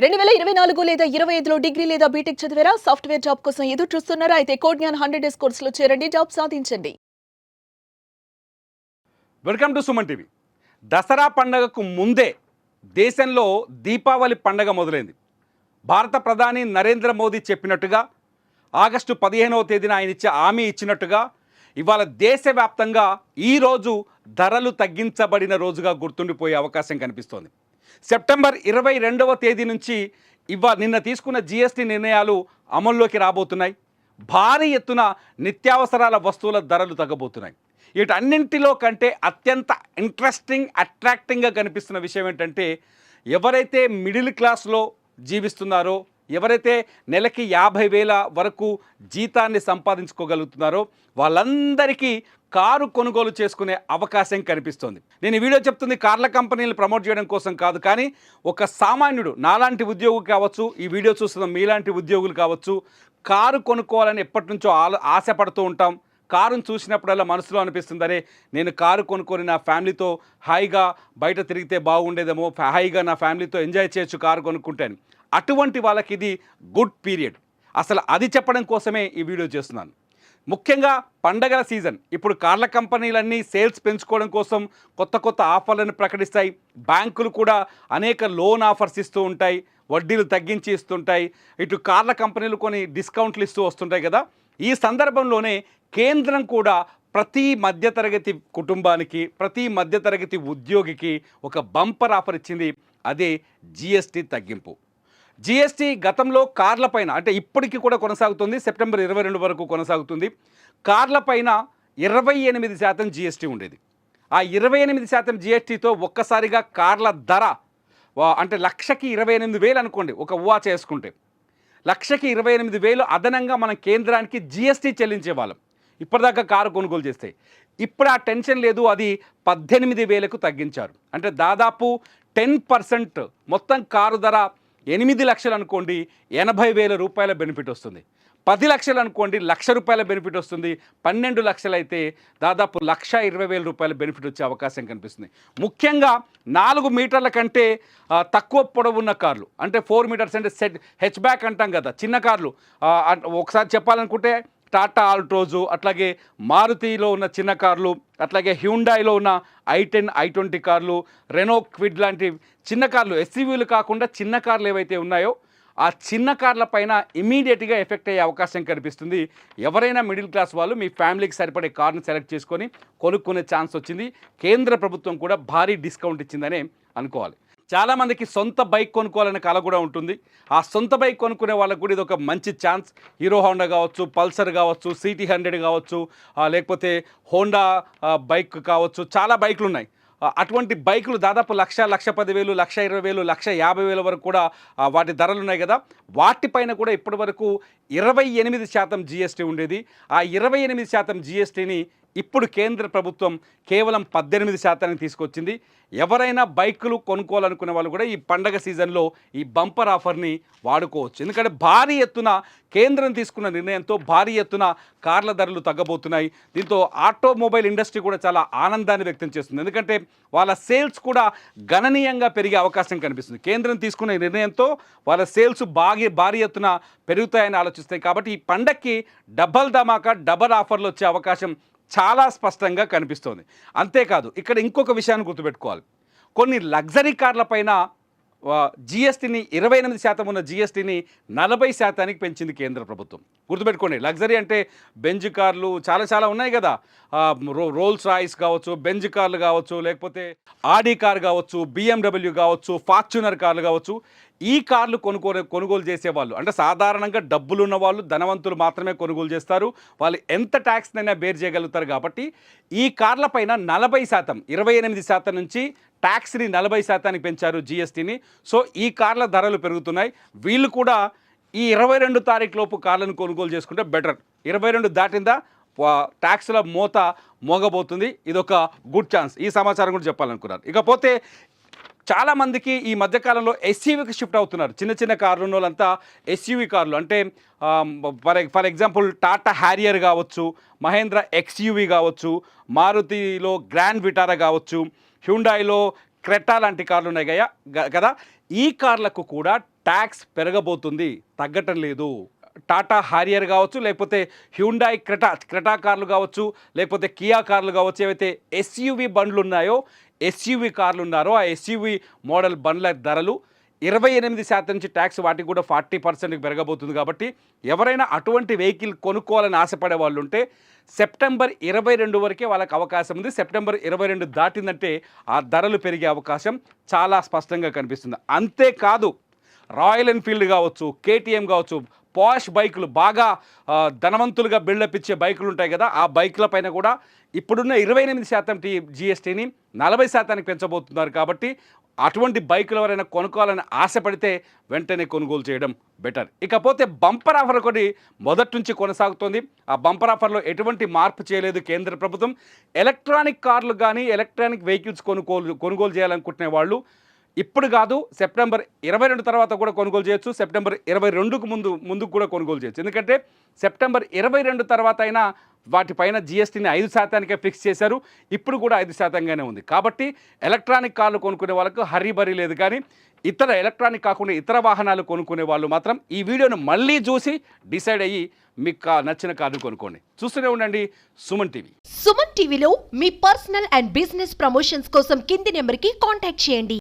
2024 లేదా 25లో డిగ్రీ లేదా బీటెక్ చదివారా? సాఫ్ట్‌వేర్ జాబ్ కోసం ఎదురు చూస్తున్నారా? అయితే కోడ్ జ్ఞాన్ 100 డేస్ కోర్సులో చేరండి. జాబ్ సాధించండి. Welcome to Suman TV. Dasara పండగకు ముందే దేశంలో దీపావళి పండగ మొదలైంది. భారత ప్రధాని నరేంద్ర మోదీ చెప్పినట్టుగా ఆగస్టు 15వ తేదీన ఆయన హామీ ఇచ్చినట్టుగా ఇవాళ దేశవ్యాప్తంగా ఈరోజు ధరలు తగ్గించబడిన రోజుగా గుర్తుండిపోయే అవకాశం కనిపిస్తోంది. సెప్టెంబర్ 22వ తేదీ నుంచి నిన్న తీసుకున్న జిఎస్టీ నిర్ణయాలు అమల్లోకి రాబోతున్నాయి. భారీ ఎత్తున నిత్యావసరాల వస్తువుల ధరలు తగ్గబోతున్నాయి. వీటన్నింటిలో కంటే అత్యంత ఇంట్రెస్టింగ్ అట్రాక్టింగ్గా కనిపిస్తున్న విషయం ఏంటంటే, ఎవరైతే మిడిల్ క్లాస్లో జీవిస్తున్నారో, ఎవరైతే నెలకి 50,000 వరకు జీతాన్ని సంపాదించుకోగలుగుతున్నారో వాళ్ళందరికీ కారు కొనుగోలు చేసుకునే అవకాశం కనిపిస్తోంది. నేను ఈ వీడియో చెప్తుంది కార్ల కంపెనీలు ప్రమోట్ చేయడం కోసం కాదు, కానీ ఒక సామాన్యుడు నాలాంటి ఉద్యోగి కావచ్చు, ఈ వీడియో చూస్తున్న మీలాంటి ఉద్యోగులు కావచ్చు, కారు కొనుక్కోవాలని ఎప్పటి నుంచో ఆశపడుతూ ఉంటాం. కారును చూసినప్పుడల్లా మనసులో అనిపిస్తుందరే, నేను కారు కొనుక్కొని నా ఫ్యామిలీతో హాయిగా బయట తిరిగితే బాగుండేదేమో, హాయిగా నా ఫ్యామిలీతో ఎంజాయ్ చేయొచ్చు కారు కొనుక్కుంటే. అటువంటి వాళ్ళకి ఇది గుడ్ పీరియడ్. అసలు అది చెప్పడం కోసమే ఈ వీడియో చేస్తున్నాను. ముఖ్యంగా పండగల సీజన్. ఇప్పుడు కార్ల కంపెనీలన్నీ సేల్స్ పెంచుకోవడం కోసం కొత్త కొత్త ఆఫర్లను ప్రకటిస్తాయి. బ్యాంకులు కూడా అనేక లోన్ ఆఫర్స్ ఇస్తూ ఉంటాయి, వడ్డీలు తగ్గించి ఇస్తుంటాయి. ఇటు కార్ల కంపెనీలు కొన్ని డిస్కౌంట్లు ఇస్తూ వస్తుంటాయి కదా. ఈ సందర్భంలోనే కేంద్రం కూడా ప్రతి మధ్యతరగతి కుటుంబానికి, ప్రతి మధ్యతరగతి ఉద్యోగికి ఒక బంపర్ ఆఫర్ ఇచ్చింది. అదే జిఎస్టీ తగ్గింపు. జిఎస్టీ గతంలో కార్లపైన, అంటే ఇప్పటికీ కూడా కొనసాగుతుంది, సెప్టెంబర్ 22 వరకు కొనసాగుతుంది. కార్లపైన 28% జిఎస్టీ ఉండేది. ఆ 28% జిఎస్టీతో ఒక్కసారిగా కార్ల ధర అంటే లక్షకి 28,000 అనుకోండి, ఒక ఊహ చేసుకుంటే లక్షకి 28,000 అదనంగా మనం కేంద్రానికి జిఎస్టీ చెల్లించేవాళ్ళం ఇప్పటిదాకా కారు కొనుగోలు చేస్తే. ఇప్పుడు ఆ టెన్షన్ లేదు, అది 18,000కు తగ్గించారు. అంటే దాదాపు 10% మొత్తం కారు ధర 8 లక్షలు అనుకోండి, 80,000 రూపాయల బెనిఫిట్ వస్తుంది. 10 లక్షలు అనుకోండి, ₹1,00,000 బెనిఫిట్ వస్తుంది. 12 లక్షలు అయితే దాదాపు 1,20,000 రూపాయల బెనిఫిట్ వచ్చే అవకాశం కనిపిస్తుంది. ముఖ్యంగా 4 మీటర్ల కంటే తక్కువ పొడవున్న కార్లు, అంటే 4 మీటర్స్ అంటే హెచ్ బ్యాక్ అంటాం కదా, చిన్న కార్లు. ఒకసారి చెప్పాలనుకుంటే టాటా ఆల్ట్రోజు, అట్లాగే మారుతిలో ఉన్న చిన్న కార్లు, అట్లాగే హ్యూండాయిలో ఉన్న i10, i20 కార్లు, రెనో క్విడ్ లాంటి చిన్న కార్లు, ఎస్యూవీలు కాకుండా చిన్న కార్లు ఏవైతే ఉన్నాయో ఆ చిన్న కార్ల పైన ఇమీడియట్గా ఎఫెక్ట్ అయ్యే అవకాశం కనిపిస్తుంది. ఎవరైనా మిడిల్ క్లాస్ వాళ్ళు మీ ఫ్యామిలీకి సరిపడే కార్ని సెలెక్ట్ చేసుకొని కొనుక్కునే ఛాన్స్ వచ్చింది. కేంద్ర ప్రభుత్వం కూడా భారీ డిస్కౌంట్ ఇచ్చిందనే అనుకోవాలి. చాలామందికి సొంత బైక్ కొనుక్కోవాలనే కళ కూడా ఉంటుంది. ఆ సొంత బైక్ కొనుక్కునే వాళ్ళకు కూడా ఇది ఒక మంచి ఛాన్స్. హీరో హోండా కావచ్చు, పల్సర్ కావచ్చు, CT100 కావచ్చు, లేకపోతే హోండా బైక్ కావచ్చు, చాలా బైకులు ఉన్నాయి. అటువంటి బైకులు దాదాపు 1,00,000, 1,10,000, 1,20,000, 1,50,000 వరకు కూడా వాటి ధరలు ఉన్నాయి కదా. వాటిపైన కూడా ఇప్పటి వరకు 28% జిఎస్టీ ఉండేది. ఆ 28% జిఎస్టీని ఇప్పుడు కేంద్ర ప్రభుత్వం కేవలం 18% తీసుకొచ్చింది. ఎవరైనా బైకులు కొనుక్కోవాలనుకునే వాళ్ళు కూడా ఈ పండగ సీజన్లో ఈ బంపర్ ఆఫర్ని వాడుకోవచ్చు. ఎందుకంటే భారీ ఎత్తున కేంద్రం తీసుకున్న నిర్ణయంతో భారీ ఎత్తున కార్ల ధరలు తగ్గబోతున్నాయి. దీంతో ఆటోమొబైల్ ఇండస్ట్రీ కూడా చాలా ఆనందాన్ని వ్యక్తం చేస్తుంది. ఎందుకంటే వాళ్ళ సేల్స్ కూడా గణనీయంగా పెరిగే అవకాశం కనిపిస్తుంది. కేంద్రం తీసుకున్న నిర్ణయంతో వాళ్ళ సేల్స్ భారీ ఎత్తున పెరుగుతాయని ఆలోచిస్తాయి. కాబట్టి ఈ పండగకి డబల్ ధమాకా, డబల్ ఆఫర్లు వచ్చే అవకాశం చాలా స్పష్టంగా కనిపిస్తోంది. అంతేకాదు, ఇక్కడ ఇంకొక విషయాన్ని గుర్తుపెట్టుకోవాలి. కొన్ని లగ్జరీ కార్ల పైన జిఎస్టీని 28% ఉన్న జిఎస్టీని 40%కి పెంచింది కేంద్ర ప్రభుత్వం. గుర్తుపెట్టుకోండి, లగ్జరీ అంటే బెంజ్ కార్లు చాలా ఉన్నాయి కదా. రోల్స్ రాయిస్ కావచ్చు, బెంజ్ కార్లు కావచ్చు, లేకపోతే ఆడి కార్ కావచ్చు, BMW కావచ్చు, ఫార్చ్యూనర్ కార్లు కావచ్చు. ఈ కార్లు కొనుగోలు చేసేవాళ్ళు, అంటే సాధారణంగా డబ్బులున్న వాళ్ళు, ధనవంతులు మాత్రమే కొనుగోలు చేస్తారు. వాళ్ళు ఎంత ట్యాక్స్నైనా బేర్ చేయగలుగుతారు. కాబట్టి ఈ కార్ల పైన 40%, 28% నుంచి ట్యాక్స్ని 40%కి పెంచారు జిఎస్టీని. సో ఈ కార్ల ధరలు పెరుగుతున్నాయి. వీళ్ళు కూడా ఈ 22 తారీఖు లోపు కార్లను కొనుగోలు చేసుకుంటే బెటర్. 22 దాటిందా ట్యాక్స్ల మోత మోగబోతుంది. ఇదొక గుడ్ ఛాన్స్. ఈ సమాచారం కూడా చెప్పాలనుకున్నారు. ఇకపోతే చాలామందికి ఈ మధ్యకాలంలో ఎస్యూవీకి షిఫ్ట్ అవుతున్నారు. చిన్న చిన్న కార్లు ఉన్న వాళ్ళంతా ఎస్యూవీ కార్లు, అంటే ఫర్ ఎగ్జాంపుల్ టాటా హ్యారియర్ కావచ్చు, మహేంద్ర XUV కావచ్చు, మారుతిలో గ్రాండ్ విటారా కావచ్చు, హ్యుండాయిలో క్రెటా లాంటి కార్లు ఉన్నాయి కదా. ఈ కార్లకు కూడా ట్యాక్స్ పెరగబోతుంది, తగ్గటం లేదు. టాటా హారియర్ కావచ్చు, లేకపోతే హ్యుండాయ్ క్రెటా కార్లు కావచ్చు, లేకపోతే కియా కార్లు కావచ్చు, ఏవైతే ఎస్యూవి బండ్లు ఉన్నాయో, ఎస్యూవి కార్లు ఉన్నారో ఆ ఎస్యూవి మోడల్ బండ్ల ధరలు 28% నుంచి ట్యాక్స్ వాటికి కూడా 40% పెరగబోతుంది. కాబట్టి ఎవరైనా అటువంటి వెహికల్ కొనుక్కోవాలని ఆశపడే వాళ్ళు ఉంటే సెప్టెంబర్ 22 వరకే వాళ్ళకి అవకాశం ఉంది. సెప్టెంబర్ 22 దాటిందంటే ఆ ధరలు పెరిగే అవకాశం చాలా స్పష్టంగా కనిపిస్తుంది. అంతేకాదు రాయల్ ఎన్ఫీల్డ్ కావచ్చు, కేటీఎం కావచ్చు, పాష్ బైకులు, బాగా ధనవంతులుగా బిల్డప్ ఇచ్చే బైకులు ఉంటాయి కదా, ఆ బైకుల పైన కూడా ఇప్పుడున్న 28% జీఎస్టీని 40% పెంచబోతున్నారు. కాబట్టి అటువంటి బైకులు ఎవరైనా కొనుక్కోవాలని ఆశపడితే వెంటనే కొనుగోలు చేయడం బెటర్. ఇకపోతే బంపర్ ఆఫర్ ఒకటి మొదటి నుంచి కొనసాగుతోంది. ఆ బంపర్ ఆఫర్లో ఎటువంటి మార్పు చేయలేదు కేంద్ర ప్రభుత్వం. ఎలక్ట్రానిక్ కార్లు కానీ ఎలక్ట్రానిక్ వెహికల్స్ కొనుగోలు చేయాలనుకుంటునే వాళ్ళు ఇప్పుడు కాదు, సెప్టెంబర్ 22 తర్వాత కూడా కొనుగోలు చేయొచ్చు. సెప్టెంబర్ 22కు ముందుకు కూడా కొనుగోలు చేయొచ్చు. ఎందుకంటే సెప్టెంబర్ 22 తర్వాత అయినా వాటిపైన జీఎస్టీని 5%కే ఫిక్స్ చేశారు. ఇప్పుడు కూడా 5%గానే ఉంది. కాబట్టి ఎలక్ట్రానిక్ కార్లు కొనుక్కునే వాళ్ళకు హరీబరీ లేదు. కానీ ఇతర ఎలక్ట్రానిక్ కాకుండా ఇతర వాహనాలు కొనుక్కునే వాళ్ళు మాత్రం ఈ వీడియోను మళ్ళీ చూసి డిసైడ్ అయ్యి మీకు నచ్చిన కార్డు కొనుక్కోండి. చూస్తూనే ఉండండి సుమన్ టీవీ. సుమన్ టీవీలో మీ పర్సనల్ అండ్ బిజినెస్ ప్రమోషన్స్ కోసం కింది నెంబర్కి కాంటాక్ట్ చేయండి.